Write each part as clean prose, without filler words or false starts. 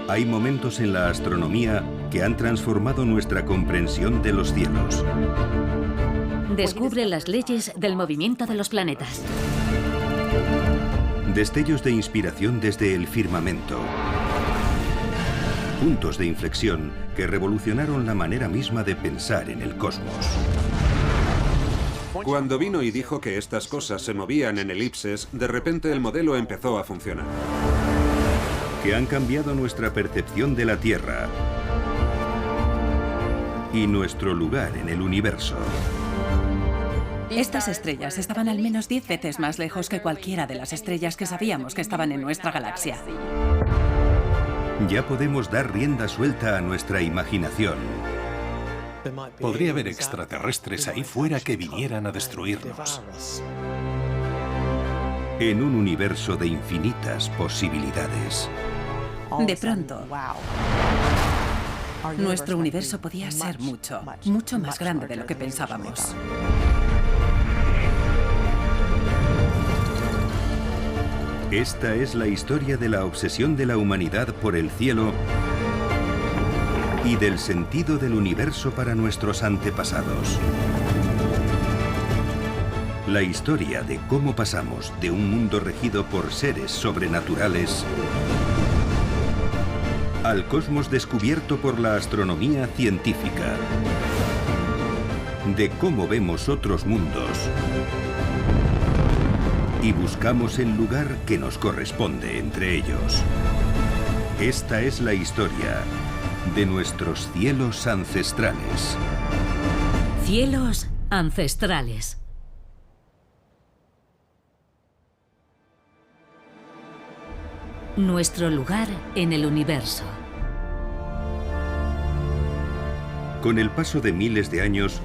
Hay momentos en la astronomía que han transformado nuestra comprensión de los cielos. Descubre las leyes del movimiento de los planetas. Destellos de inspiración desde el firmamento. Puntos de inflexión que revolucionaron la manera misma de pensar en el cosmos. Cuando vino y dijo que estas cosas se movían en elipses, de repente el modelo empezó a funcionar. Que han cambiado nuestra percepción de la Tierra y nuestro lugar en el universo. Estas estrellas estaban al menos 10 veces más lejos que cualquiera de las estrellas que sabíamos que estaban en nuestra galaxia. Ya podemos dar rienda suelta a nuestra imaginación. Podría haber extraterrestres ahí fuera que vinieran a destruirnos. En un universo de infinitas posibilidades. De pronto, nuestro universo podía ser mucho más grande de lo que pensábamos. Esta es la historia de la obsesión de la humanidad por el cielo y del sentido del universo para nuestros antepasados. La historia de cómo pasamos de un mundo regido por seres sobrenaturales al cosmos descubierto por la astronomía científica. De cómo vemos otros mundos y buscamos el lugar que nos corresponde entre ellos. Esta es la historia de nuestros cielos ancestrales. Cielos ancestrales. Nuestro lugar en el universo. Con el paso de miles de años,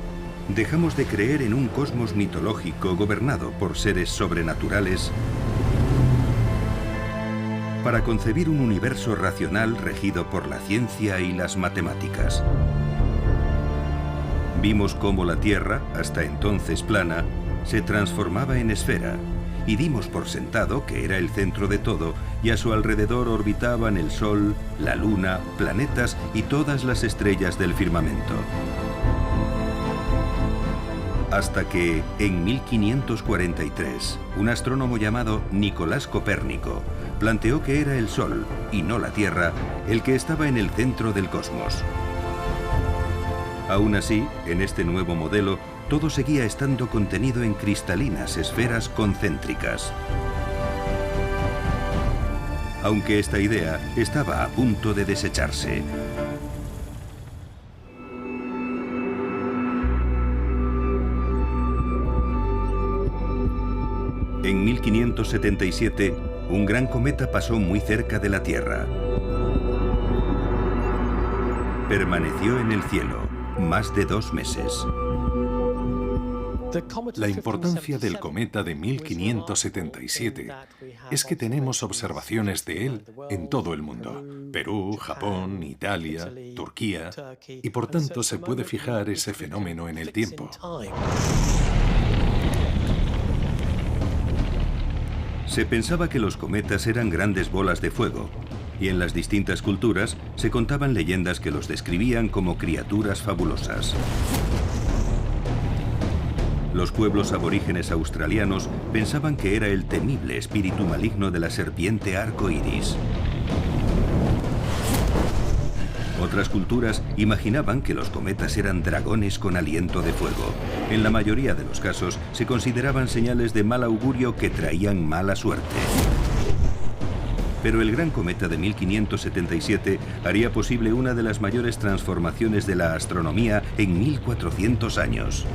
dejamos de creer en un cosmos mitológico gobernado por seres sobrenaturales para concebir un universo racional regido por la ciencia y las matemáticas. Vimos cómo la Tierra, hasta entonces plana, se transformaba en esfera y dimos por sentado que era el centro de todo y a su alrededor orbitaban el Sol, la Luna, planetas y todas las estrellas del firmamento. Hasta que, en 1543, un astrónomo llamado Nicolás Copérnico planteó que era el Sol, y no la Tierra, el que estaba en el centro del cosmos. Aún así, en este nuevo modelo, todo seguía estando contenido en cristalinas esferas concéntricas. Aunque esta idea estaba a punto de desecharse. En 1577, un gran cometa pasó muy cerca de la Tierra. Permaneció en el cielo más de 2 meses. La importancia del cometa de 1577 es que tenemos observaciones de él en todo el mundo. Perú, Japón, Italia, Turquía, y por tanto se puede fijar ese fenómeno en el tiempo. Se pensaba que los cometas eran grandes bolas de fuego, y en las distintas culturas se contaban leyendas que los describían como criaturas fabulosas. Los pueblos aborígenes australianos pensaban que era el temible espíritu maligno de la serpiente arco iris. Otras culturas imaginaban que los cometas eran dragones con aliento de fuego. En la mayoría de los casos se consideraban señales de mal augurio que traían mala suerte. Pero el gran cometa de 1577 haría posible una de las mayores transformaciones de la astronomía en 1400 años.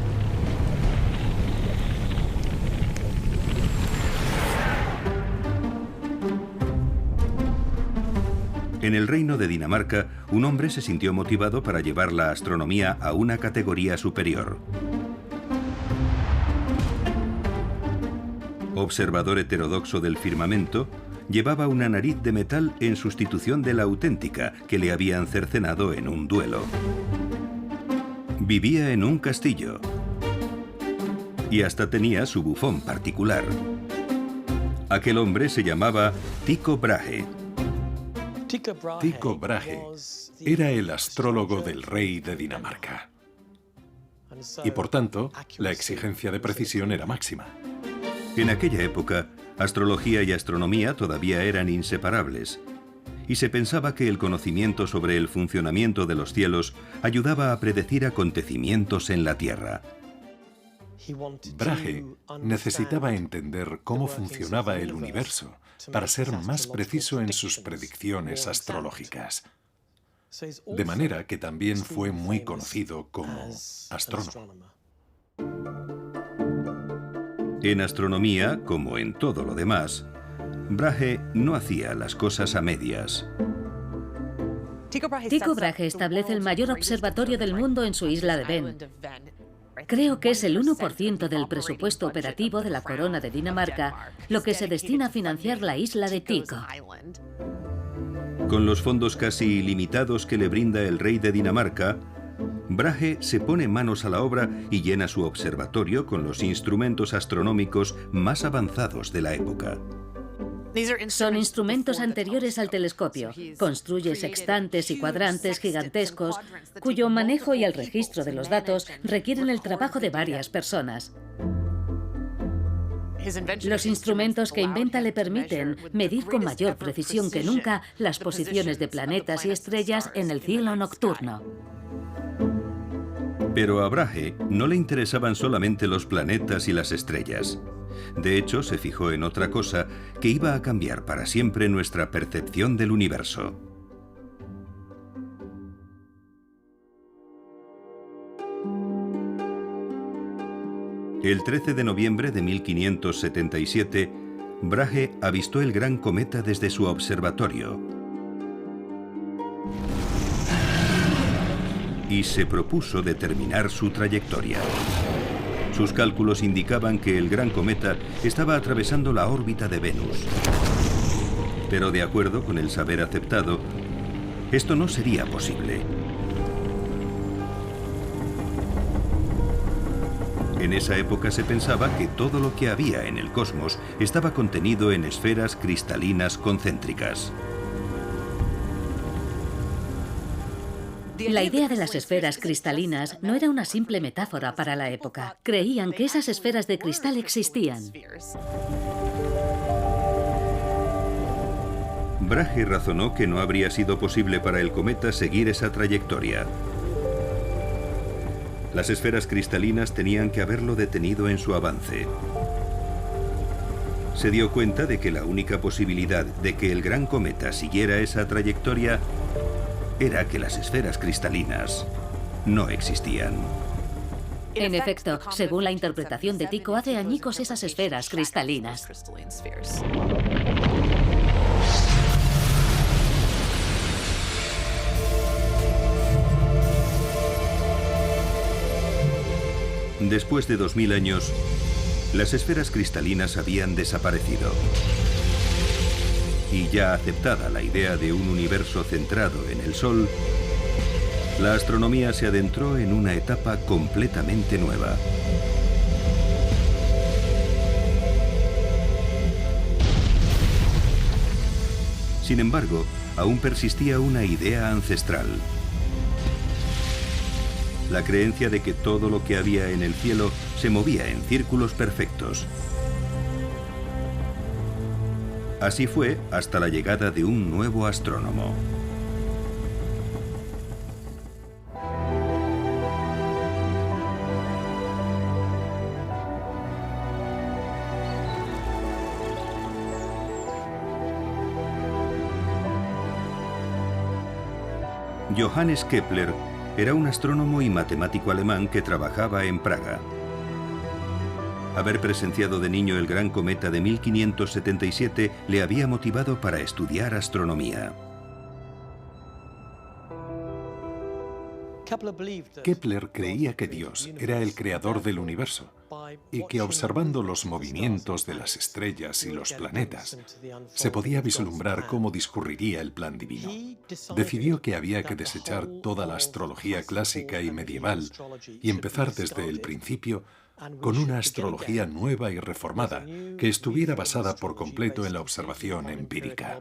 En el reino de Dinamarca, un hombre se sintió motivado para llevar la astronomía a una categoría superior. Observador heterodoxo del firmamento, llevaba una nariz de metal en sustitución de la auténtica que le habían cercenado en un duelo. Vivía en un castillo y hasta tenía su bufón particular. Aquel hombre se llamaba Tycho Brahe. Tycho Brahe era el astrólogo del rey de Dinamarca. Y por tanto, la exigencia de precisión era máxima. En aquella época, astrología y astronomía todavía eran inseparables, y se pensaba que el conocimiento sobre el funcionamiento de los cielos ayudaba a predecir acontecimientos en la Tierra. Brahe necesitaba entender cómo funcionaba el universo para ser más preciso en sus predicciones astrológicas. De manera que también fue muy conocido como astrónomo. En astronomía, como en todo lo demás, Brahe no hacía las cosas a medias. Tycho Brahe establece el mayor observatorio del mundo en su isla de Ven. Creo que es el 1% del presupuesto operativo de la corona de Dinamarca lo que se destina a financiar la isla de Tycho. Con los fondos casi ilimitados que le brinda el rey de Dinamarca, Brahe se pone manos a la obra y llena su observatorio con los instrumentos astronómicos más avanzados de la época. Son instrumentos anteriores al telescopio. Construye sextantes y cuadrantes gigantescos, cuyo manejo y el registro de los datos requieren el trabajo de varias personas. Los instrumentos que inventa le permiten medir con mayor precisión que nunca las posiciones de planetas y estrellas en el cielo nocturno. Pero a Brahe no le interesaban solamente los planetas y las estrellas. De hecho, se fijó en otra cosa que iba a cambiar para siempre nuestra percepción del universo. El 13 de noviembre de 1577, Brahe avistó el gran cometa desde su observatorio y se propuso determinar su trayectoria. Sus cálculos indicaban que el gran cometa estaba atravesando la órbita de Venus. Pero de acuerdo con el saber aceptado, esto no sería posible. En esa época se pensaba que todo lo que había en el cosmos estaba contenido en esferas cristalinas concéntricas. La idea de las esferas cristalinas no era una simple metáfora para la época. Creían que esas esferas de cristal existían. Brahe razonó que no habría sido posible para el cometa seguir esa trayectoria. Las esferas cristalinas tenían que haberlo detenido en su avance. Se dio cuenta de que la única posibilidad de que el gran cometa siguiera esa trayectoria era que las esferas cristalinas no existían. En efecto, según la interpretación de Tycho, hace añicos esas esferas cristalinas. Después de 2000 años, las esferas cristalinas habían desaparecido. Y ya aceptada la idea de un universo centrado en el Sol, la astronomía se adentró en una etapa completamente nueva. Sin embargo, aún persistía una idea ancestral. La creencia de que todo lo que había en el cielo se movía en círculos perfectos. Así fue hasta la llegada de un nuevo astrónomo. Johannes Kepler era un astrónomo y matemático alemán que trabajaba en Praga. Haber presenciado de niño el gran cometa de 1577 le había motivado para estudiar astronomía. Kepler creía que Dios era el creador del universo y que observando los movimientos de las estrellas y los planetas se podía vislumbrar cómo discurriría el plan divino. Decidió que había que desechar toda la astrología clásica y medieval y empezar desde el principio con una astrología nueva y reformada que estuviera basada por completo en la observación empírica.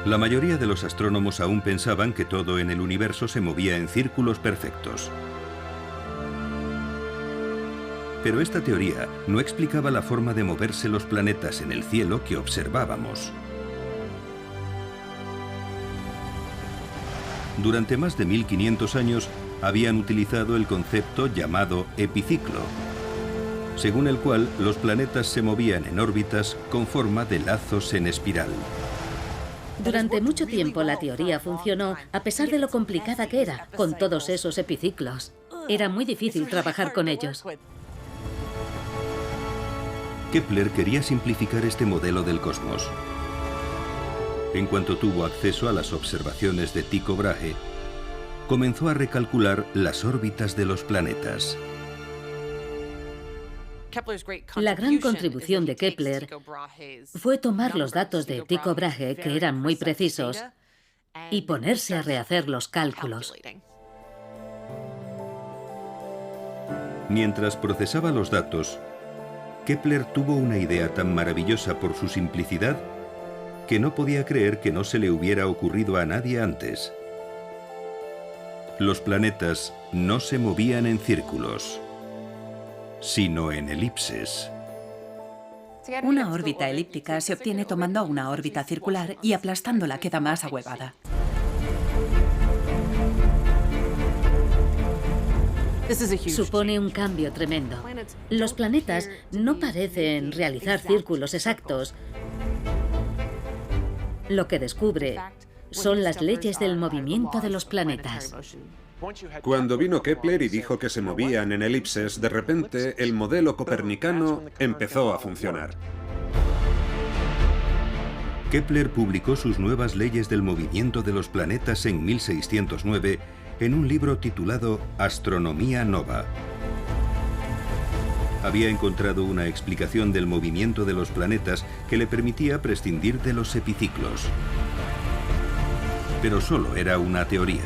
La mayoría de los astrónomos aún pensaban que todo en el universo se movía en círculos perfectos. Pero esta teoría no explicaba la forma de moverse los planetas en el cielo que observábamos. Durante más de 1500 años habían utilizado el concepto llamado epiciclo, según el cual los planetas se movían en órbitas con forma de lazos en espiral. Durante mucho tiempo la teoría funcionó, a pesar de lo complicada que era, con todos esos epiciclos. Era muy difícil trabajar con ellos. Kepler quería simplificar este modelo del cosmos. En cuanto tuvo acceso a las observaciones de Tycho Brahe, comenzó a recalcular las órbitas de los planetas. La gran contribución de Kepler fue tomar los datos de Tycho Brahe, que eran muy precisos, y ponerse a rehacer los cálculos. Mientras procesaba los datos, Kepler tuvo una idea tan maravillosa por su simplicidad que no podía creer que no se le hubiera ocurrido a nadie antes. Los planetas no se movían en círculos, sino en elipses. Una órbita elíptica se obtiene tomando una órbita circular y aplastándola queda más ahuevada. Supone un cambio tremendo. Los planetas no parecen realizar círculos exactos. Lo que descubre son las leyes del movimiento de los planetas. Cuando vino Kepler y dijo que se movían en elipses, de repente el modelo copernicano empezó a funcionar. Kepler publicó sus nuevas leyes del movimiento de los planetas en 1609 en un libro titulado Astronomía Nova. Había encontrado una explicación del movimiento de los planetas que le permitía prescindir de los epiciclos. Pero solo era una teoría.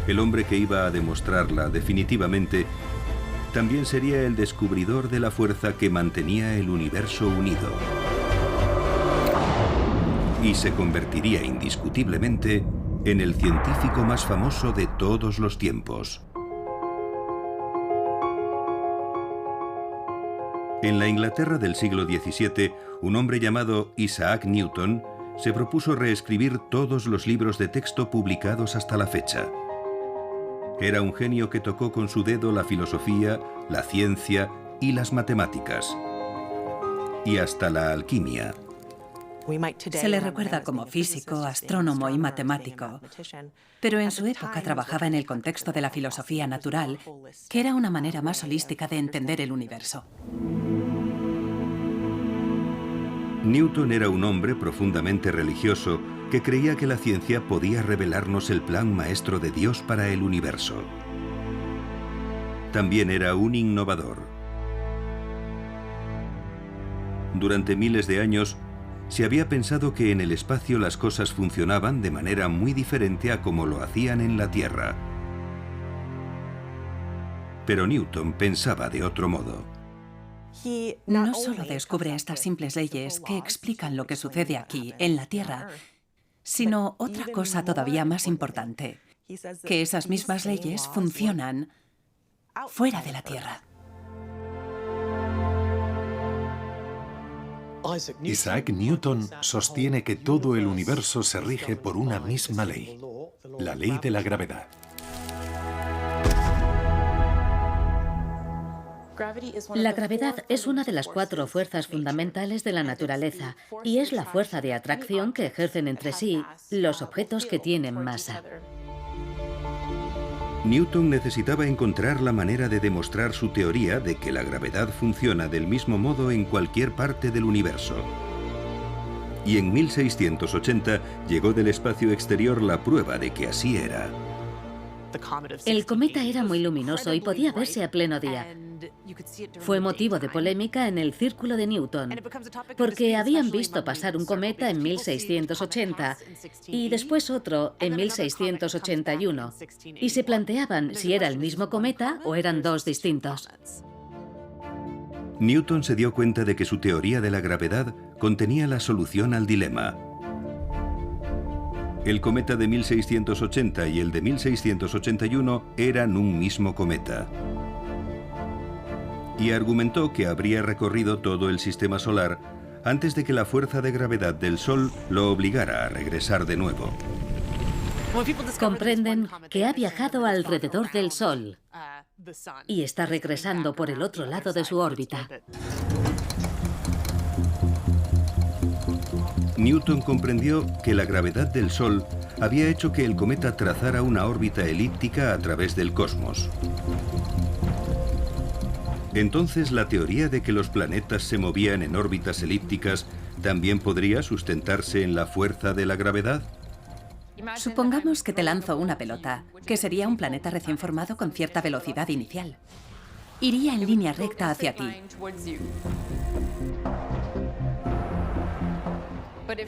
El hombre que iba a demostrarla definitivamente también sería el descubridor de la fuerza que mantenía el universo unido. Y se convertiría indiscutiblemente en el científico más famoso de todos los tiempos. En la Inglaterra del siglo XVII, un hombre llamado Isaac Newton se propuso reescribir todos los libros de texto publicados hasta la fecha. Era un genio que tocó con su dedo la filosofía, la ciencia y las matemáticas. Y hasta la alquimia. Se le recuerda como físico, astrónomo y matemático, pero en su época trabajaba en el contexto de la filosofía natural, que era una manera más holística de entender el universo. Newton era un hombre profundamente religioso que creía que la ciencia podía revelarnos el plan maestro de Dios para el universo. También era un innovador. Durante miles de años, se había pensado que en el espacio las cosas funcionaban de manera muy diferente a como lo hacían en la Tierra. Pero Newton pensaba de otro modo. No solo descubre estas simples leyes que explican lo que sucede aquí, en la Tierra, sino otra cosa todavía más importante, que esas mismas leyes funcionan fuera de la Tierra. Isaac Newton sostiene que todo el universo se rige por una misma ley, la ley de la gravedad. La gravedad es una de las 4 fuerzas fundamentales de la naturaleza y es la fuerza de atracción que ejercen entre sí los objetos que tienen masa. Newton necesitaba encontrar la manera de demostrar su teoría de que la gravedad funciona del mismo modo en cualquier parte del universo. Y en 1680 llegó del espacio exterior la prueba de que así era. El cometa era muy luminoso y podía verse a pleno día. Fue motivo de polémica en el Círculo de Newton, porque habían visto pasar un cometa en 1680 y después otro en 1681, y se planteaban si era el mismo cometa o eran 2 distintos. Newton se dio cuenta de que su teoría de la gravedad contenía la solución al dilema. El cometa de 1680 y el de 1681 eran un mismo cometa. Y argumentó que habría recorrido todo el sistema solar antes de que la fuerza de gravedad del Sol lo obligara a regresar de nuevo. Comprenden que ha viajado alrededor del Sol y está regresando por el otro lado de su órbita. Newton comprendió que la gravedad del Sol había hecho que el cometa trazara una órbita elíptica a través del cosmos. Entonces, la teoría de que los planetas se movían en órbitas elípticas también podría sustentarse en la fuerza de la gravedad. Supongamos que te lanzo una pelota, que sería un planeta recién formado con cierta velocidad inicial. Iría en línea recta hacia ti.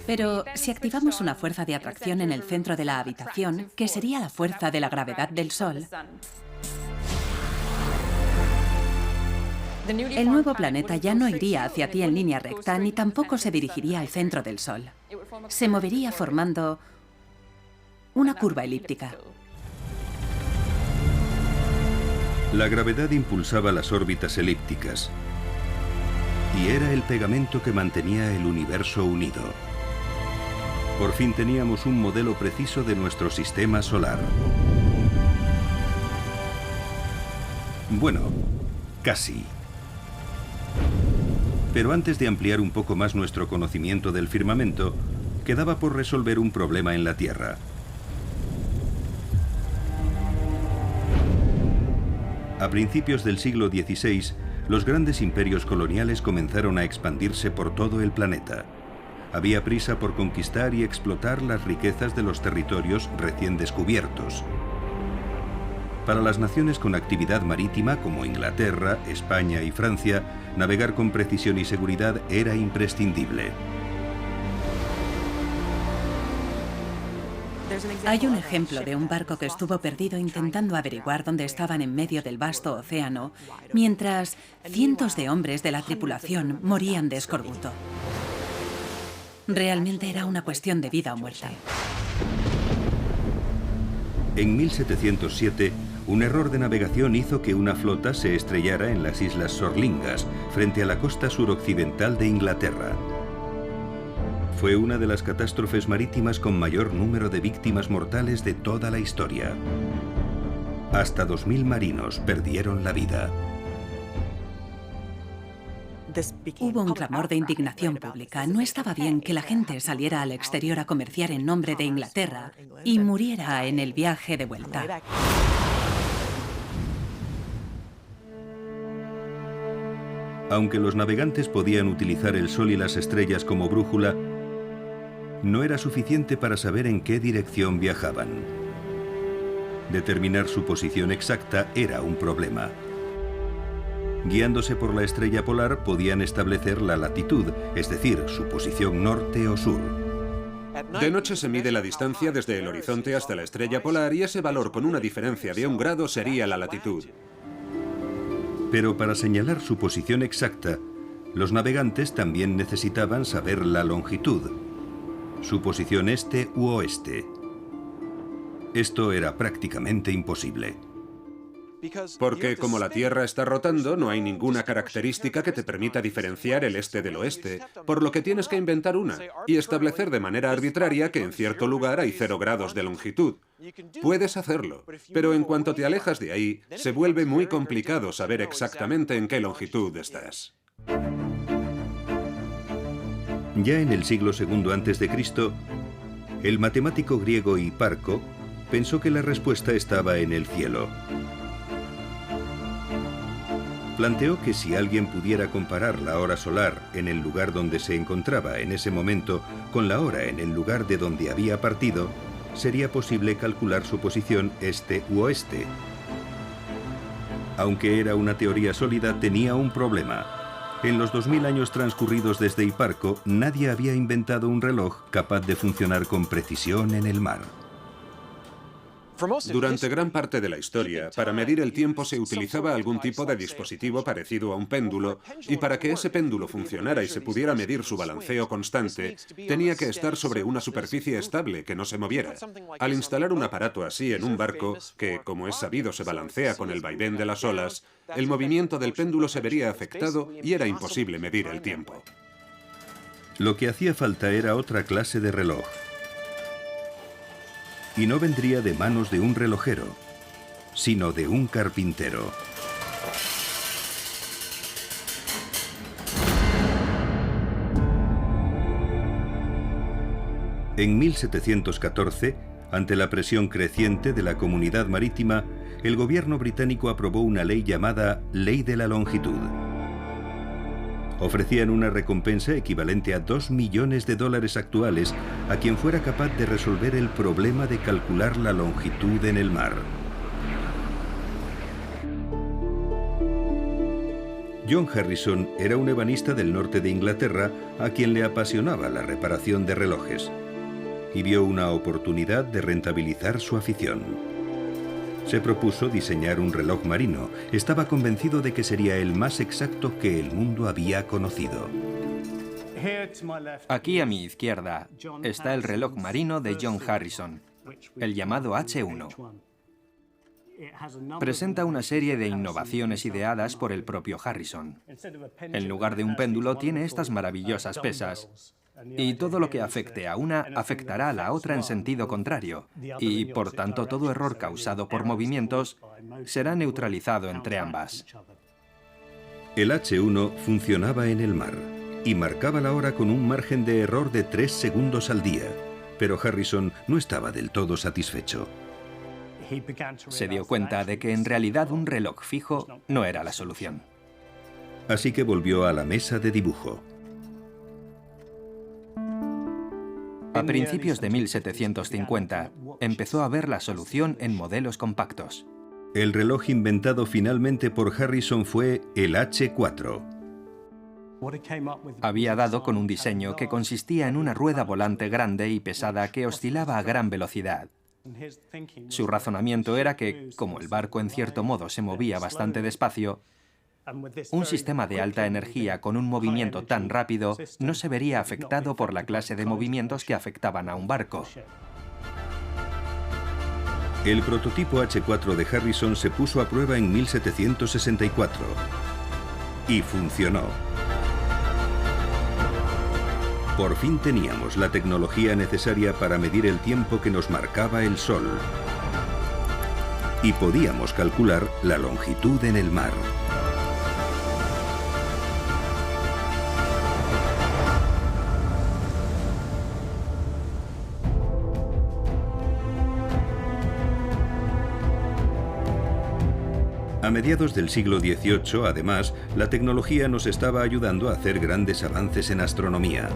Pero si activamos una fuerza de atracción en el centro de la habitación, que sería la fuerza de la gravedad del Sol, el nuevo planeta ya no iría hacia ti en línea recta, ni tampoco se dirigiría al centro del Sol. Se movería formando una curva elíptica. La gravedad impulsaba las órbitas elípticas y era el pegamento que mantenía el universo unido. Por fin teníamos un modelo preciso de nuestro sistema solar. Bueno, casi. Pero antes de ampliar un poco más nuestro conocimiento del firmamento, quedaba por resolver un problema en la Tierra. A principios del siglo XVI, los grandes imperios coloniales comenzaron a expandirse por todo el planeta. Había prisa por conquistar y explotar las riquezas de los territorios recién descubiertos. Para las naciones con actividad marítima como Inglaterra, España y Francia, navegar con precisión y seguridad era imprescindible. Hay un ejemplo de un barco que estuvo perdido intentando averiguar dónde estaban en medio del vasto océano, mientras cientos de hombres de la tripulación morían de escorbuto. Realmente era una cuestión de vida o muerte. En 1707, un error de navegación hizo que una flota se estrellara en las Islas Sorlingas, frente a la costa suroccidental de Inglaterra. Fue una de las catástrofes marítimas con mayor número de víctimas mortales de toda la historia. Hasta 2000 marinos perdieron la vida. Hubo un clamor de indignación pública. No estaba bien que la gente saliera al exterior a comerciar en nombre de Inglaterra y muriera en el viaje de vuelta. Aunque los navegantes podían utilizar el sol y las estrellas como brújula, no era suficiente para saber en qué dirección viajaban. Determinar su posición exacta era un problema. Guiándose por la estrella polar podían establecer la latitud, es decir, su posición norte o sur. De noche se mide la distancia desde el horizonte hasta la estrella polar y ese valor con una diferencia de 1 grado sería la latitud. Pero para señalar su posición exacta, los navegantes también necesitaban saber la longitud, su posición este u oeste. Esto era prácticamente imposible. Porque como la Tierra está rotando, no hay ninguna característica que te permita diferenciar el este del oeste, por lo que tienes que inventar una y establecer de manera arbitraria que en cierto lugar hay 0 grados de longitud. Puedes hacerlo, pero en cuanto te alejas de ahí, se vuelve muy complicado saber exactamente en qué longitud estás. Ya en el siglo II a.C., el matemático griego Hiparco pensó que la respuesta estaba en el cielo. Planteó que si alguien pudiera comparar la hora solar en el lugar donde se encontraba en ese momento con la hora en el lugar de donde había partido, sería posible calcular su posición este u oeste. Aunque era una teoría sólida, tenía un problema. En los 2000 años transcurridos desde Hiparco, nadie había inventado un reloj capaz de funcionar con precisión en el mar. Durante gran parte de la historia, para medir el tiempo se utilizaba algún tipo de dispositivo parecido a un péndulo, y para que ese péndulo funcionara y se pudiera medir su balanceo constante, tenía que estar sobre una superficie estable que no se moviera. Al instalar un aparato así en un barco, que, como es sabido, se balancea con el vaivén de las olas, el movimiento del péndulo se vería afectado y era imposible medir el tiempo. Lo que hacía falta era otra clase de reloj. Y no vendría de manos de un relojero, sino de un carpintero. En 1714, ante la presión creciente de la comunidad marítima, el gobierno británico aprobó una ley llamada Ley de la Longitud. Ofrecían una recompensa equivalente a 2 millones de dólares actuales a quien fuera capaz de resolver el problema de calcular la longitud en el mar. John Harrison era un ebanista del norte de Inglaterra a quien le apasionaba la reparación de relojes y vio una oportunidad de rentabilizar su afición. Se propuso diseñar un reloj marino. Estaba convencido de que sería el más exacto que el mundo había conocido. Aquí a mi izquierda está el reloj marino de John Harrison, el llamado H1. Presenta una serie de innovaciones ideadas por el propio Harrison. En lugar de un péndulo tiene estas maravillosas pesas. Y todo lo que afecte a una afectará a la otra en sentido contrario, y por tanto todo error causado por movimientos será neutralizado entre ambas. El H1 funcionaba en el mar y marcaba la hora con un margen de error de 3 segundos al día, pero Harrison no estaba del todo satisfecho. Se dio cuenta de que en realidad un reloj fijo no era la solución. Así que volvió a la mesa de dibujo. A principios de 1750, empezó a ver la solución en modelos compactos. El reloj inventado finalmente por Harrison fue el H4. Había dado con un diseño que consistía en una rueda volante grande y pesada que oscilaba a gran velocidad. Su razonamiento era que, como el barco en cierto modo se movía bastante despacio, un sistema de alta energía con un movimiento tan rápido no se vería afectado por la clase de movimientos que afectaban a un barco. El prototipo H4 de Harrison se puso a prueba en 1764 y funcionó. Por fin teníamos la tecnología necesaria para medir el tiempo que nos marcaba el sol y podíamos calcular la longitud en el mar. A mediados del siglo XVIII, además, la tecnología nos estaba ayudando a hacer grandes avances en astronomía.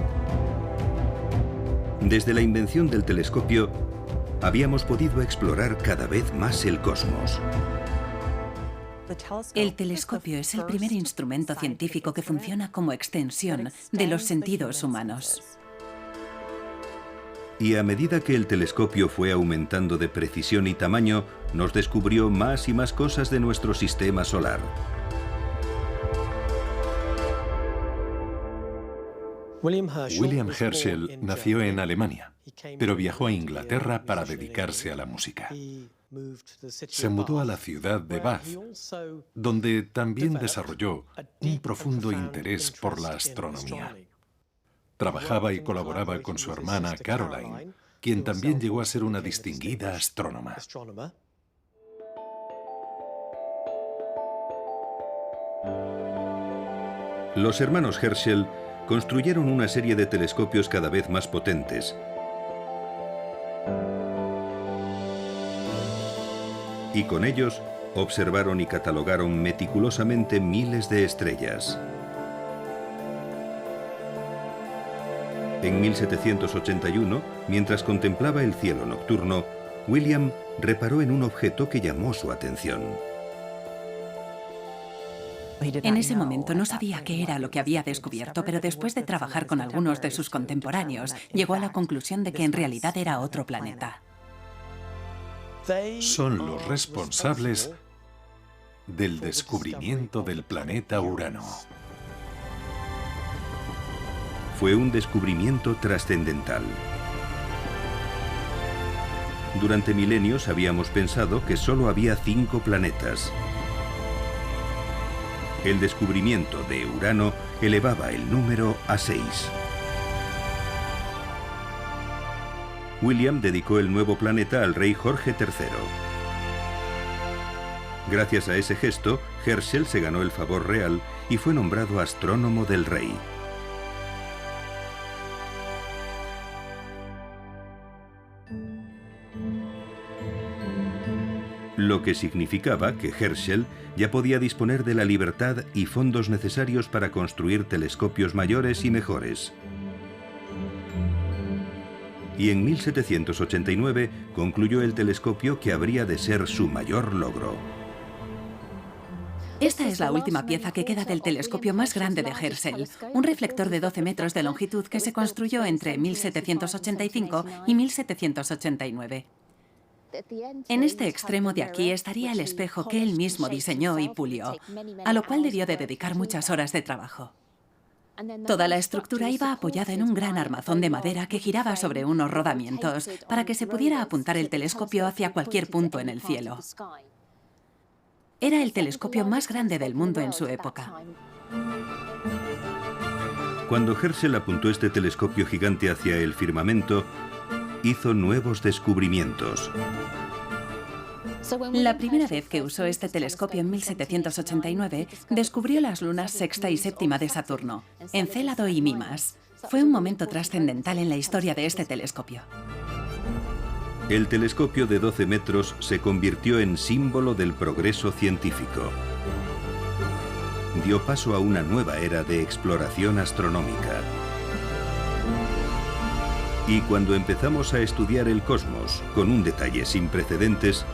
Desde la invención del telescopio, habíamos podido explorar cada vez más el cosmos. El telescopio es el primer instrumento científico que funciona como extensión de los sentidos humanos. Y a medida que el telescopio fue aumentando de precisión y tamaño, nos descubrió más y más cosas de nuestro sistema solar. William Herschel nació en Alemania, pero viajó a Inglaterra para dedicarse a la música. Se mudó a la ciudad de Bath, donde también desarrolló un profundo interés por la astronomía. Trabajaba y colaboraba con su hermana Caroline, quien también llegó a ser una distinguida astrónoma. Los hermanos Herschel construyeron una serie de telescopios cada vez más potentes. Y con ellos observaron y catalogaron meticulosamente miles de estrellas. En 1781, mientras contemplaba el cielo nocturno, William reparó en un objeto que llamó su atención. En ese momento no sabía qué era lo que había descubierto, pero después de trabajar con algunos de sus contemporáneos, llegó a la conclusión de que en realidad era otro planeta. Son los responsables del descubrimiento del planeta Urano. Fue un descubrimiento trascendental. Durante milenios habíamos pensado que solo había 5 planetas. El descubrimiento de Urano elevaba el número a 6. William dedicó el nuevo planeta al rey Jorge III. Gracias a ese gesto, Herschel se ganó el favor real y fue nombrado astrónomo del rey. Lo que significaba que Herschel ya podía disponer de la libertad y fondos necesarios para construir telescopios mayores y mejores. Y en 1789 concluyó el telescopio que habría de ser su mayor logro. Esta es la última pieza que queda del telescopio más grande de Herschel, un reflector de 12 metros de longitud que se construyó entre 1785 y 1789. En este extremo de aquí estaría el espejo que él mismo diseñó y pulió, a lo cual debió de dedicar muchas horas de trabajo. Toda la estructura iba apoyada en un gran armazón de madera que giraba sobre unos rodamientos para que se pudiera apuntar el telescopio hacia cualquier punto en el cielo. Era el telescopio más grande del mundo en su época. Cuando Herschel apuntó este telescopio gigante hacia el firmamento, hizo nuevos descubrimientos. La primera vez que usó este telescopio en 1789, descubrió las lunas sexta y séptima de Saturno, Encélado y Mimas. Fue un momento trascendental en la historia de este telescopio. El telescopio de 12 metros se convirtió en símbolo del progreso científico. Dio paso a una nueva era de exploración astronómica. Y cuando empezamos a estudiar el cosmos con un detalle sin precedentes,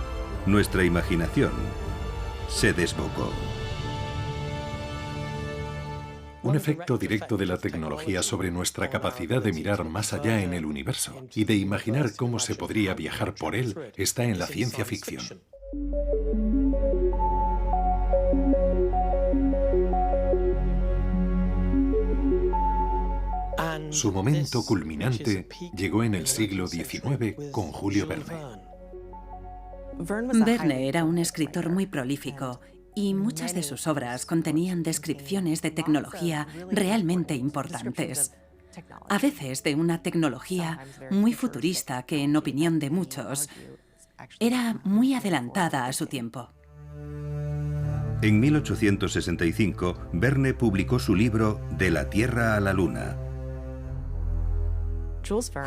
nuestra imaginación se desbocó. Un efecto directo de la tecnología sobre nuestra capacidad de mirar más allá en el universo y de imaginar cómo se podría viajar por él está en la ciencia ficción. Su momento culminante llegó en el siglo XIX con Julio Verne. Verne era un escritor muy prolífico y muchas de sus obras contenían descripciones de tecnología realmente importantes. A veces de una tecnología muy futurista que, en opinión de muchos, era muy adelantada a su tiempo. En 1865, Verne publicó su libro De la Tierra a la Luna.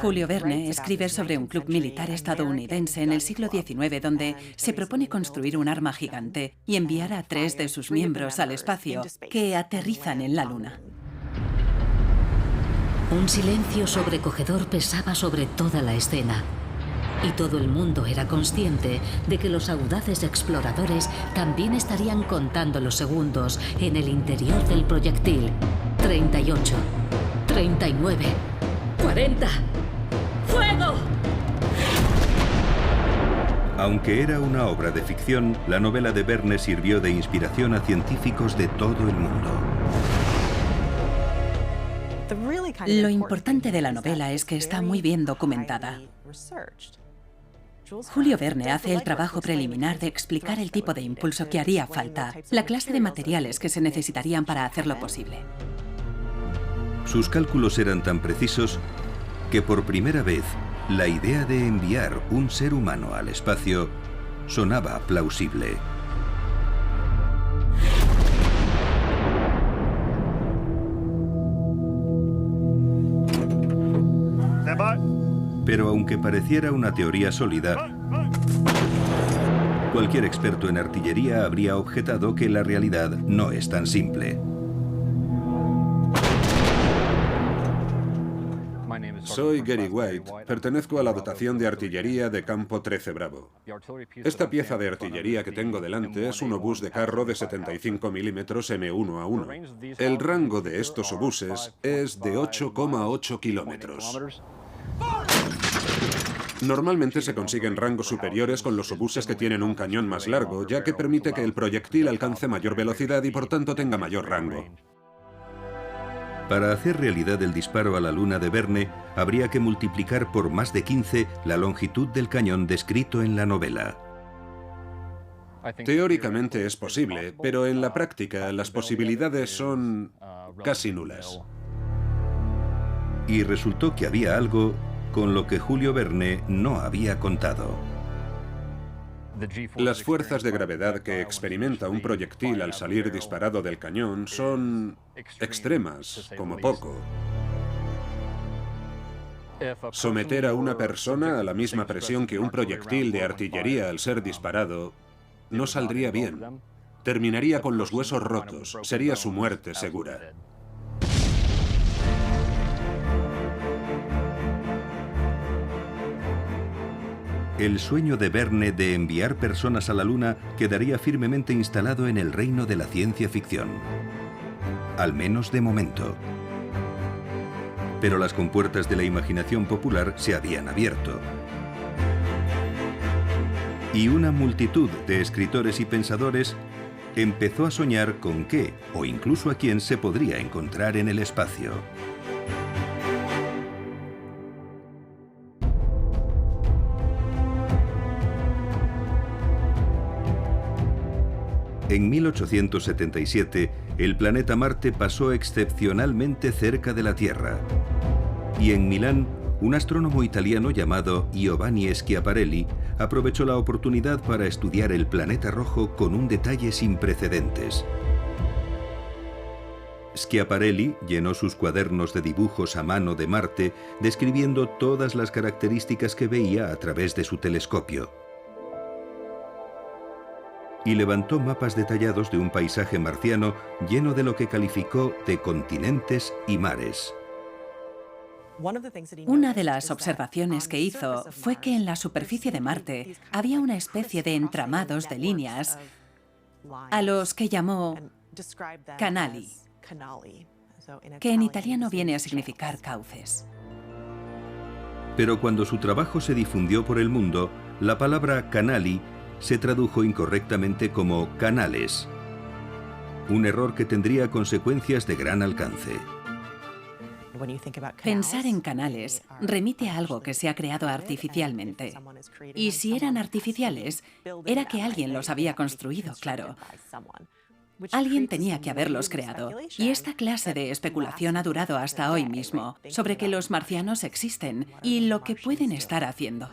Julio Verne escribe sobre un club militar estadounidense en el siglo XIX donde se propone construir un arma gigante y enviar a 3 de sus miembros al espacio, que aterrizan en la Luna. Un silencio sobrecogedor pesaba sobre toda la escena. Y todo el mundo era consciente de que los audaces exploradores también estarían contando los segundos en el interior del proyectil. 38, 39... ¡40! ¡Fuego! Aunque era una obra de ficción, la novela de Verne sirvió de inspiración a científicos de todo el mundo. Lo importante de la novela es que está muy bien documentada. Julio Verne hace el trabajo preliminar de explicar el tipo de impulso que haría falta, la clase de materiales que se necesitarían para hacerlo posible. Sus cálculos eran tan precisos que por primera vez la idea de enviar un ser humano al espacio sonaba plausible. Pero aunque pareciera una teoría sólida, cualquier experto en artillería habría objetado que la realidad no es tan simple. Soy Gary White, pertenezco a la dotación de artillería de Campo 13 Bravo. Esta pieza de artillería que tengo delante es un obús de carro de 75 milímetros M1A1. El rango de estos obuses es de 8,8 kilómetros. Normalmente se consiguen rangos superiores con los obuses que tienen un cañón más largo, ya que permite que el proyectil alcance mayor velocidad y por tanto tenga mayor rango. Para hacer realidad el disparo a la luna de Verne, habría que multiplicar por más de 15 la longitud del cañón descrito en la novela. Teóricamente es posible, pero en la práctica las posibilidades son casi nulas. Y resultó que había algo con lo que Julio Verne no había contado. Las fuerzas de gravedad que experimenta un proyectil al salir disparado del cañón son extremas, como poco. Someter a una persona a la misma presión que un proyectil de artillería al ser disparado no saldría bien. Terminaría con los huesos rotos. Sería su muerte segura. El sueño de Verne de enviar personas a la Luna quedaría firmemente instalado en el reino de la ciencia ficción. Al menos de momento. Pero las compuertas de la imaginación popular se habían abierto. Y una multitud de escritores y pensadores empezó a soñar con qué, o incluso a quién, se podría encontrar en el espacio. En 1877, el planeta Marte pasó excepcionalmente cerca de la Tierra. Y en Milán, un astrónomo italiano llamado Giovanni Schiaparelli aprovechó la oportunidad para estudiar el planeta rojo con un detalle sin precedentes. Schiaparelli llenó sus cuadernos de dibujos a mano de Marte, describiendo todas las características que veía a través de su telescopio. Y levantó mapas detallados de un paisaje marciano lleno de lo que calificó de continentes y mares. Una de las observaciones que hizo fue que en la superficie de Marte había una especie de entramados de líneas a los que llamó canali, que en italiano viene a significar cauces. Pero cuando su trabajo se difundió por el mundo, la palabra canali se tradujo incorrectamente como canales, un error que tendría consecuencias de gran alcance. Pensar en canales remite a algo que se ha creado artificialmente. Y si eran artificiales, era que alguien los había construido, claro. Alguien tenía que haberlos creado. Y esta clase de especulación ha durado hasta hoy mismo, sobre que los marcianos existen y lo que pueden estar haciendo.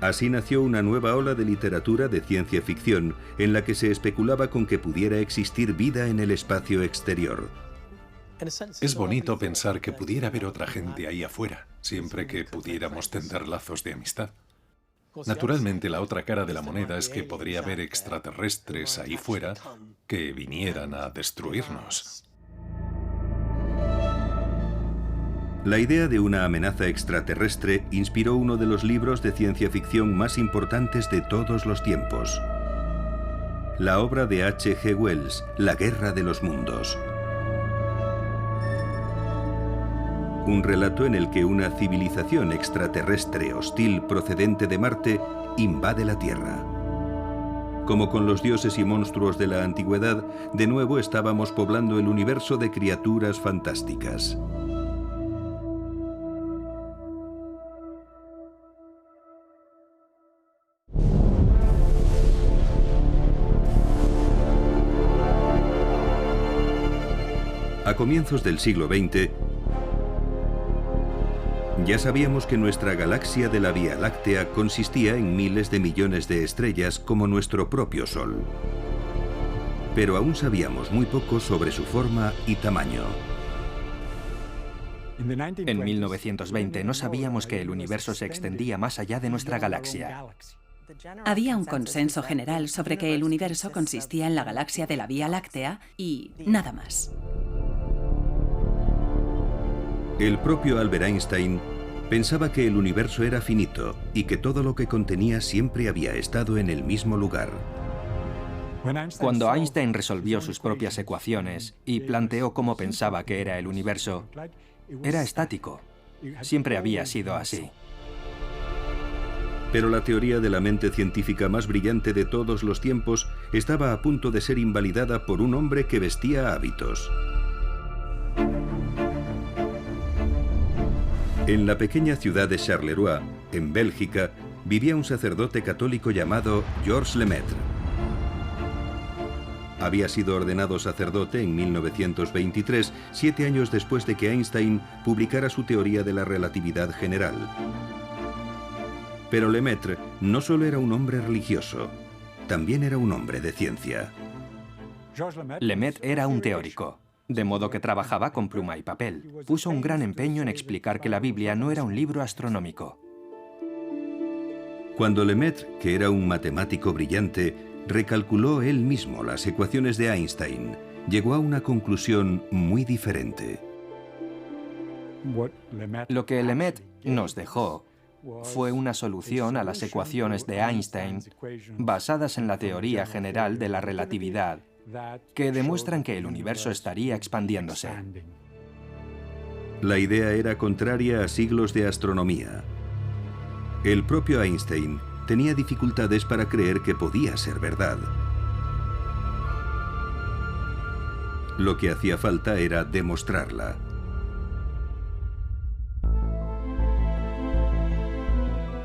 Así nació una nueva ola de literatura de ciencia ficción en la que se especulaba con que pudiera existir vida en el espacio exterior. Es bonito pensar que pudiera haber otra gente ahí afuera, siempre que pudiéramos tender lazos de amistad. Naturalmente, la otra cara de la moneda es que podría haber extraterrestres ahí fuera que vinieran a destruirnos. La idea de una amenaza extraterrestre inspiró uno de los libros de ciencia ficción más importantes de todos los tiempos. La obra de H.G. Wells, La Guerra de los Mundos. Un relato en el que una civilización extraterrestre hostil procedente de Marte invade la Tierra. Como con los dioses y monstruos de la antigüedad, de nuevo estábamos poblando el universo de criaturas fantásticas. A comienzos del siglo XX, ya sabíamos que nuestra galaxia de la Vía Láctea consistía en miles de millones de estrellas como nuestro propio Sol. Pero aún sabíamos muy poco sobre su forma y tamaño. En 1920 no sabíamos que el universo se extendía más allá de nuestra galaxia. Había un consenso general sobre que el universo consistía en la galaxia de la Vía Láctea y nada más. El propio Albert Einstein pensaba que el universo era finito y que todo lo que contenía siempre había estado en el mismo lugar. Cuando Einstein resolvió sus propias ecuaciones y planteó cómo pensaba que era el universo, era estático. Siempre había sido así. Pero la teoría de la mente científica más brillante de todos los tiempos estaba a punto de ser invalidada por un hombre que vestía hábitos. En la pequeña ciudad de Charleroi, en Bélgica, vivía un sacerdote católico llamado Georges Lemaitre. Había sido ordenado sacerdote en 1923, 7 años después de que Einstein publicara su teoría de la relatividad general. Pero Lemaitre no solo era un hombre religioso, también era un hombre de ciencia. Lemaitre era un teórico, de modo que trabajaba con pluma y papel. Puso un gran empeño en explicar que la Biblia no era un libro astronómico. Cuando Lemaitre, que era un matemático brillante, recalculó él mismo las ecuaciones de Einstein, llegó a una conclusión muy diferente. Lo que Lemaitre nos dejó fue una solución a las ecuaciones de Einstein basadas en la teoría general de la relatividad, que demuestran que el universo estaría expandiéndose. La idea era contraria a siglos de astronomía. El propio Einstein tenía dificultades para creer que podía ser verdad. Lo que hacía falta era demostrarla.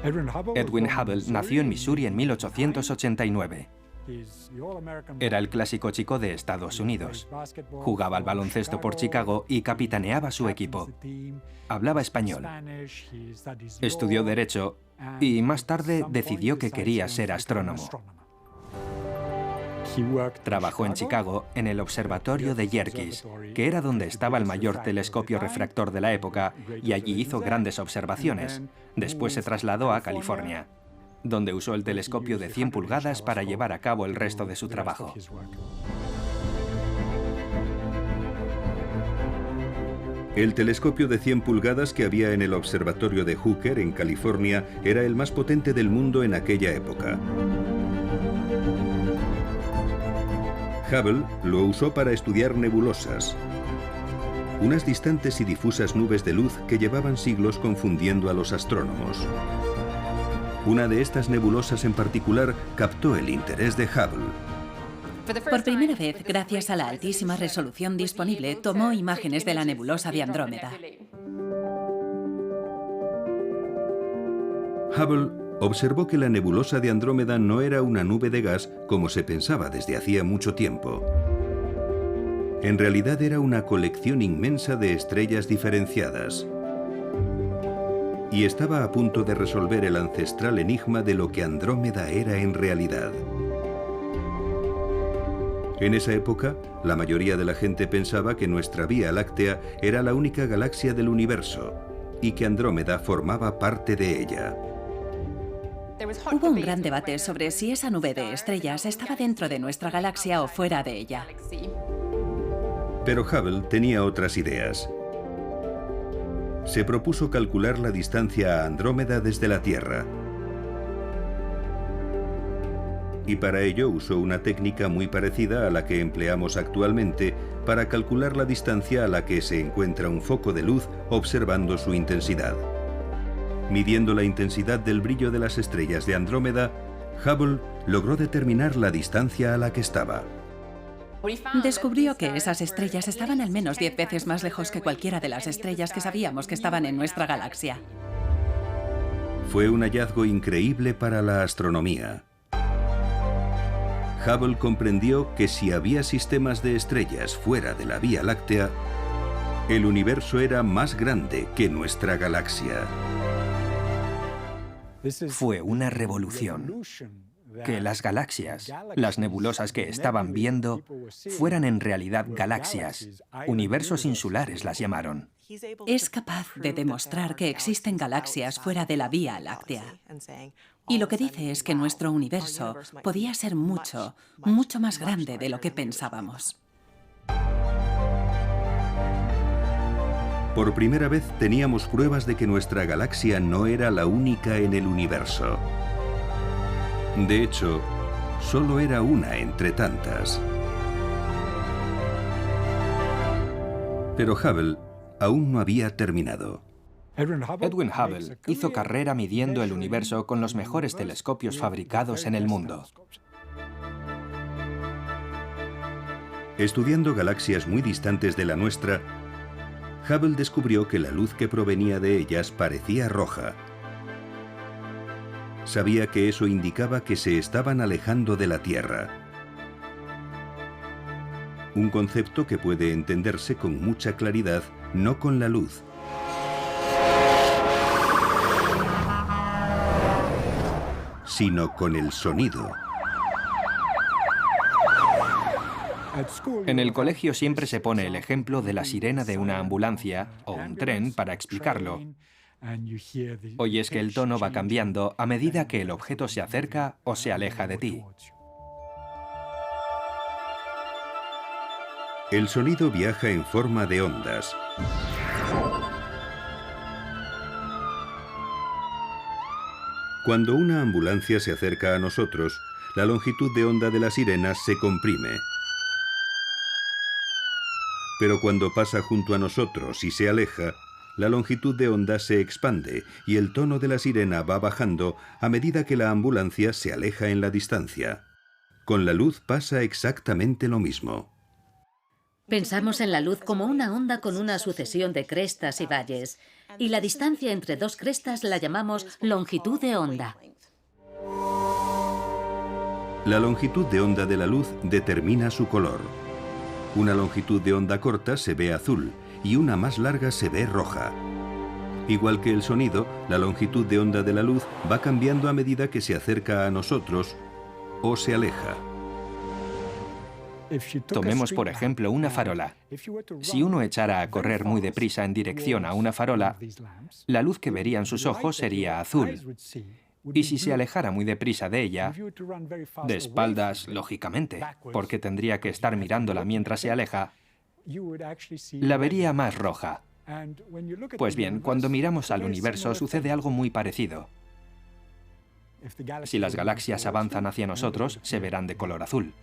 Edwin Hubble nació en Missouri en 1889. Era el clásico chico de Estados Unidos. Jugaba al baloncesto por Chicago y capitaneaba su equipo. Hablaba español. Estudió Derecho y más tarde decidió que quería ser astrónomo. Trabajó en Chicago en el observatorio de Yerkes, que era donde estaba el mayor telescopio refractor de la época, y allí hizo grandes observaciones. Después se trasladó a California, donde usó el telescopio de 100 pulgadas para llevar a cabo el resto de su trabajo. El telescopio de 100 pulgadas que había en el observatorio de Hooker, en California, era el más potente del mundo en aquella época. Hubble lo usó para estudiar nebulosas, unas distantes y difusas nubes de luz que llevaban siglos confundiendo a los astrónomos. Una de estas nebulosas en particular captó el interés de Hubble. Por primera vez, gracias a la altísima resolución disponible, tomó imágenes de la nebulosa de Andrómeda. Hubble observó que la nebulosa de Andrómeda no era una nube de gas como se pensaba desde hacía mucho tiempo. En realidad era una colección inmensa de estrellas diferenciadas. Y estaba a punto de resolver el ancestral enigma de lo que Andrómeda era en realidad. En esa época, la mayoría de la gente pensaba que nuestra Vía Láctea era la única galaxia del universo y que Andrómeda formaba parte de ella. Hubo un gran debate sobre si esa nube de estrellas estaba dentro de nuestra galaxia o fuera de ella. Pero Hubble tenía otras ideas. Se propuso calcular la distancia a Andrómeda desde la Tierra. Y para ello usó una técnica muy parecida a la que empleamos actualmente para calcular la distancia a la que se encuentra un foco de luz observando su intensidad. Midiendo la intensidad del brillo de las estrellas de Andrómeda, Hubble logró determinar la distancia a la que estaba. Descubrió que esas estrellas estaban al menos 10 veces más lejos que cualquiera de las estrellas que sabíamos que estaban en nuestra galaxia. Fue un hallazgo increíble para la astronomía. Hubble comprendió que si había sistemas de estrellas fuera de la Vía Láctea, el universo era más grande que nuestra galaxia. Fue una revolución. Que las galaxias, las nebulosas que estaban viendo, fueran en realidad galaxias. Universos insulares las llamaron. Es capaz de demostrar que existen galaxias fuera de la Vía Láctea. Y lo que dice es que nuestro universo podía ser mucho, mucho más grande de lo que pensábamos. Por primera vez teníamos pruebas de que nuestra galaxia no era la única en el universo. De hecho, solo era una entre tantas. Pero Hubble aún no había terminado. Edwin Hubble hizo carrera midiendo el universo con los mejores telescopios fabricados en el mundo. Estudiando galaxias muy distantes de la nuestra, Hubble descubrió que la luz que provenía de ellas parecía roja. Sabía que eso indicaba que se estaban alejando de la Tierra. Un concepto que puede entenderse con mucha claridad, no con la luz, sino con el sonido. En el colegio siempre se pone el ejemplo de la sirena de una ambulancia o un tren para explicarlo. Oyes que el tono va cambiando a medida que el objeto se acerca o se aleja de ti. El sonido viaja en forma de ondas. Cuando una ambulancia se acerca a nosotros, la longitud de onda de la sirena se comprime. Pero cuando pasa junto a nosotros y se aleja, la longitud de onda se expande y el tono de la sirena va bajando a medida que la ambulancia se aleja en la distancia. Con la luz pasa exactamente lo mismo. Pensamos en la luz como una onda con una sucesión de crestas y valles, y la distancia entre dos crestas la llamamos longitud de onda. La longitud de onda de la luz determina su color. Una longitud de onda corta se ve azul y una más larga se ve roja. Igual que el sonido, la longitud de onda de la luz va cambiando a medida que se acerca a nosotros o se aleja. Tomemos, por ejemplo, una farola. Si uno echara a correr muy deprisa en dirección a una farola, la luz que verían sus ojos sería azul. Y si se alejara muy deprisa de ella, de espaldas, lógicamente, porque tendría que estar mirándola mientras se aleja, la vería más roja. Pues bien, cuando miramos al universo sucede algo muy parecido. Si las galaxias avanzan hacia nosotros, se verán de color azul.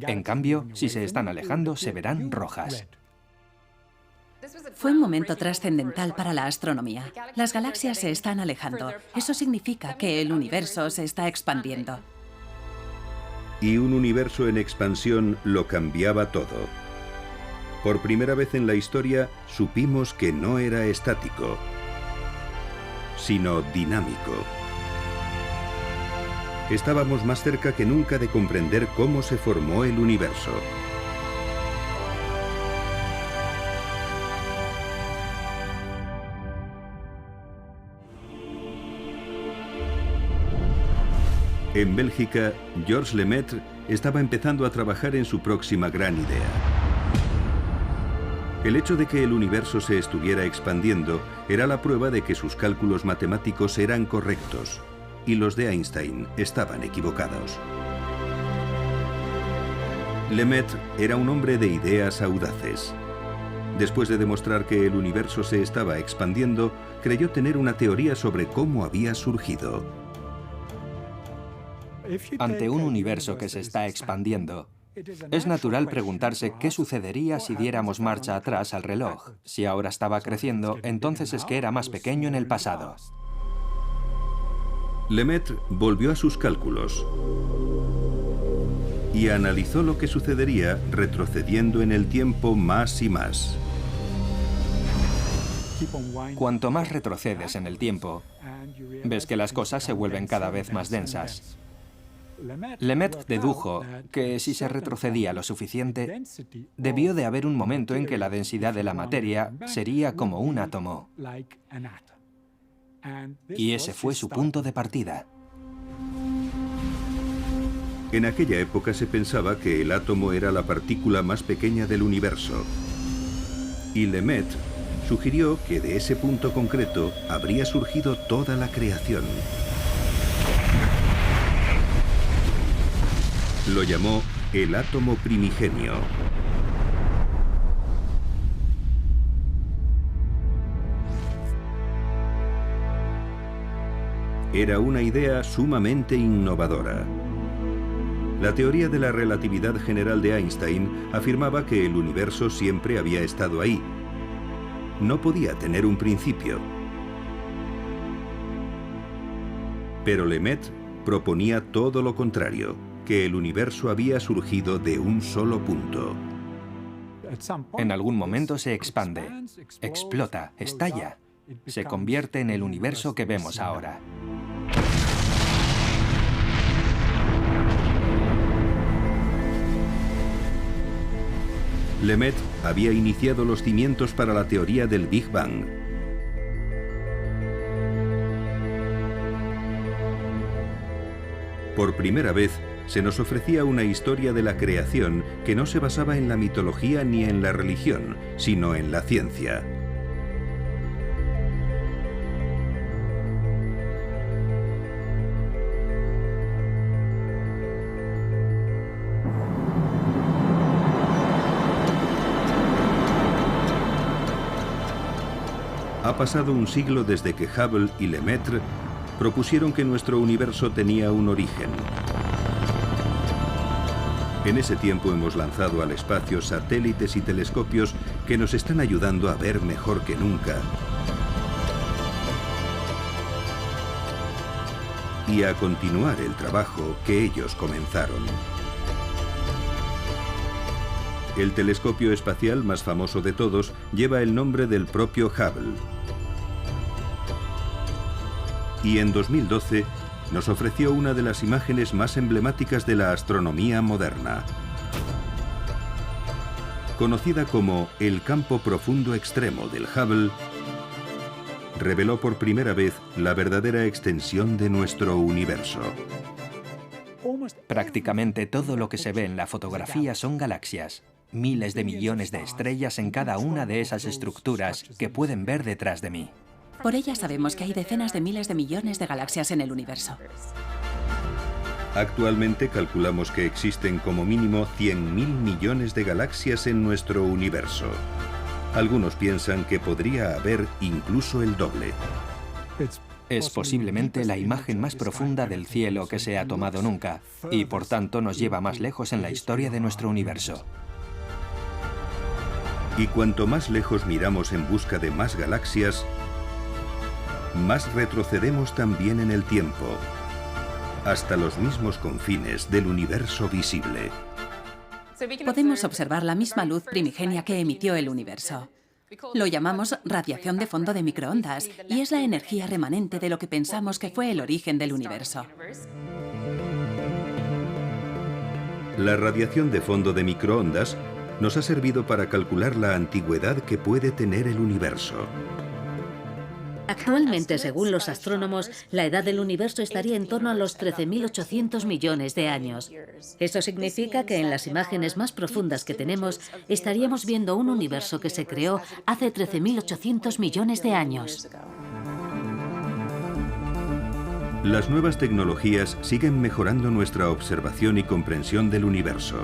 En cambio, si se están alejando, se verán rojas. Fue un momento trascendental para la astronomía. Las galaxias se están alejando. Eso significa que el universo se está expandiendo. Y un universo en expansión lo cambiaba todo. Por primera vez en la historia, supimos que no era estático, sino dinámico. Estábamos más cerca que nunca de comprender cómo se formó el universo. En Bélgica, Georges Lemaître estaba empezando a trabajar en su próxima gran idea. El hecho de que el universo se estuviera expandiendo era la prueba de que sus cálculos matemáticos eran correctos y los de Einstein estaban equivocados. Lemaître era un hombre de ideas audaces. Después de demostrar que el universo se estaba expandiendo, creyó tener una teoría sobre cómo había surgido. Ante un universo que se está expandiendo, es natural preguntarse qué sucedería si diéramos marcha atrás al reloj. Si ahora estaba creciendo, entonces es que era más pequeño en el pasado. Lemaître volvió a sus cálculos y analizó lo que sucedería retrocediendo en el tiempo más y más. Cuanto más retrocedes en el tiempo, ves que las cosas se vuelven cada vez más densas. Lemaître dedujo que si se retrocedía lo suficiente, debió de haber un momento en que la densidad de la materia sería como un átomo. Y ese fue su punto de partida. En aquella época se pensaba que el átomo era la partícula más pequeña del universo. Y Lemaître sugirió que de ese punto concreto habría surgido toda la creación. Lo llamó el átomo primigenio. Era una idea sumamente innovadora. La teoría de la relatividad general de Einstein afirmaba que el universo siempre había estado ahí. no podía tener un principio. Pero Lemaitre proponía todo lo contrario, que el universo había surgido de un solo punto. En algún momento se expande, explota, estalla, se convierte en el universo que vemos ahora. Lemaitre había iniciado los cimientos para la teoría del Big Bang. Por primera vez, se nos ofrecía una historia de la creación que no se basaba en la mitología ni en la religión, sino en la ciencia. Ha pasado un siglo desde que Hubble y Lemaitre propusieron que nuestro universo tenía un origen. En ese tiempo hemos lanzado al espacio satélites y telescopios que nos están ayudando a ver mejor que nunca y a continuar el trabajo que ellos comenzaron. El telescopio espacial más famoso de todos lleva el nombre del propio Hubble. Y en 2012 nos ofreció una de las imágenes más emblemáticas de la astronomía moderna. Conocida como el campo profundo extremo del Hubble, reveló por primera vez la verdadera extensión de nuestro universo. Prácticamente todo lo que se ve en la fotografía son galaxias. Miles de millones de estrellas en cada una de esas estructuras que pueden ver detrás de mí. Por ella sabemos que hay decenas de miles de millones de galaxias en el universo. Actualmente calculamos que existen como mínimo 100.000 millones de galaxias en nuestro universo. Algunos piensan que podría haber incluso el doble. Es posiblemente la imagen más profunda del cielo que se ha tomado nunca, y por tanto nos lleva más lejos en la historia de nuestro universo. Y cuanto más lejos miramos en busca de más galaxias, más retrocedemos también en el tiempo, hasta los mismos confines del universo visible. Podemos observar la misma luz primigenia que emitió el universo. Lo llamamos radiación de fondo de microondas y es la energía remanente de lo que pensamos que fue el origen del universo. La radiación de fondo de microondas nos ha servido para calcular la antigüedad que puede tener el universo. Actualmente, según los astrónomos, la edad del universo estaría en torno a los 13.800 millones de años. Eso significa que en las imágenes más profundas que tenemos, estaríamos viendo un universo que se creó hace 13.800 millones de años. Las nuevas tecnologías siguen mejorando nuestra observación y comprensión del universo.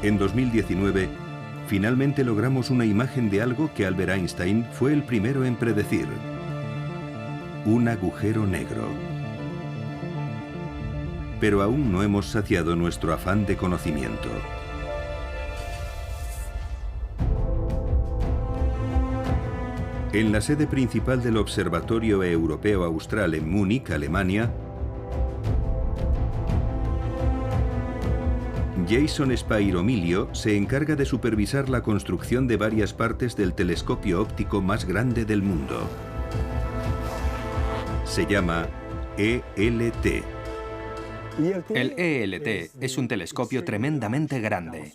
En 2019, finalmente logramos una imagen de algo que Albert Einstein fue el primero en predecir: un agujero negro. Pero aún no hemos saciado nuestro afán de conocimiento. En la sede principal del Observatorio Europeo Austral en Múnich, Alemania, Jason Spairomilio se encarga de supervisar la construcción de varias partes del telescopio óptico más grande del mundo. Se llama ELT. El ELT es un telescopio tremendamente grande.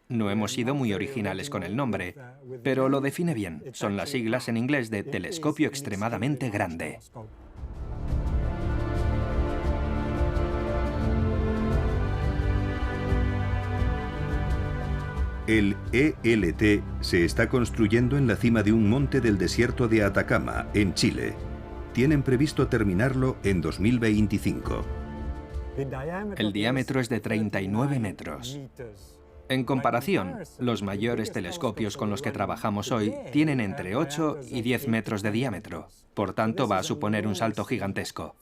No hemos sido muy originales con el nombre, pero lo define bien. Son las siglas en inglés de telescopio extremadamente grande. El ELT se está construyendo en la cima de un monte del desierto de Atacama, en Chile. Tienen previsto terminarlo en 2025. El diámetro es de 39 metros. En comparación, los mayores telescopios con los que trabajamos hoy tienen entre 8 y 10 metros de diámetro. Por tanto, va a suponer un salto gigantesco.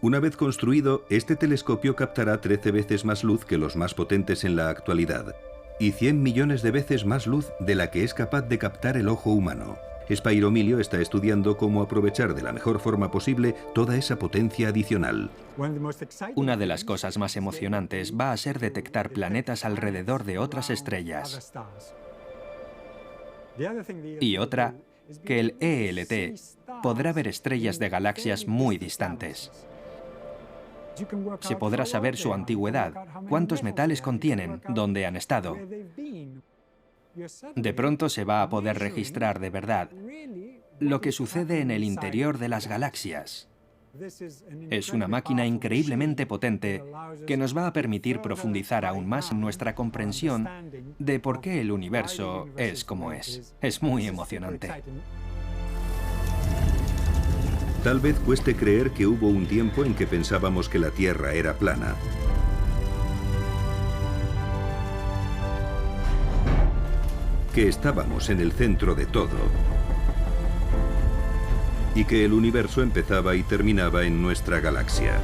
Una vez construido, este telescopio captará 13 veces más luz que los más potentes en la actualidad. y 100 millones de veces más luz de la que es capaz de captar el ojo humano. Spyro Milio está estudiando cómo aprovechar de la mejor forma posible toda esa potencia adicional. Una de las cosas más emocionantes va a ser detectar planetas alrededor de otras estrellas. Y otra, que el ELT podrá ver estrellas de galaxias muy distantes. Se podrá saber su antigüedad, cuántos metales contienen, dónde han estado. De pronto se va a poder registrar de verdad lo que sucede en el interior de las galaxias. Es una máquina increíblemente potente que nos va a permitir profundizar aún más en nuestra comprensión de por qué el universo es como es. Es muy emocionante. Tal vez cueste creer que hubo un tiempo en que pensábamos que la Tierra era plana. Que estábamos en el centro de todo. Y que el universo empezaba y terminaba en nuestra galaxia.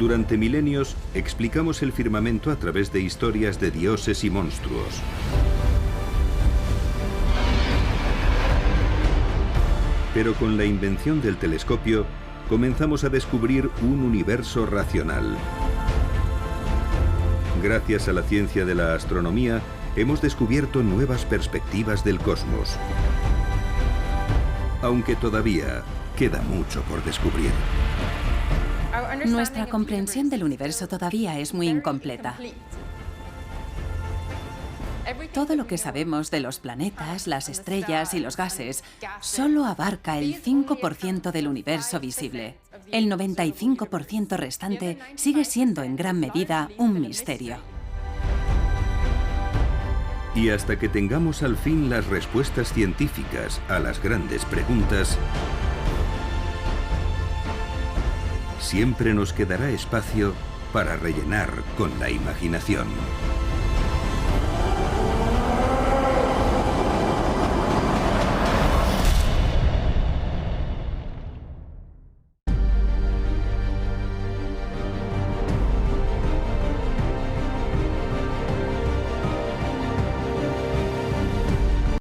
Durante milenios explicamos el firmamento a través de historias de dioses y monstruos. Pero con la invención del telescopio comenzamos a descubrir un universo racional. Gracias a la ciencia de la astronomía, hemos descubierto nuevas perspectivas del cosmos. Aunque todavía queda mucho por descubrir. Nuestra comprensión del universo todavía es muy incompleta. Todo lo que sabemos de los planetas, las estrellas y los gases solo abarca el 5% del universo visible. El 95% restante sigue siendo en gran medida un misterio. Y hasta que tengamos al fin las respuestas científicas a las grandes preguntas, siempre nos quedará espacio para rellenar con la imaginación.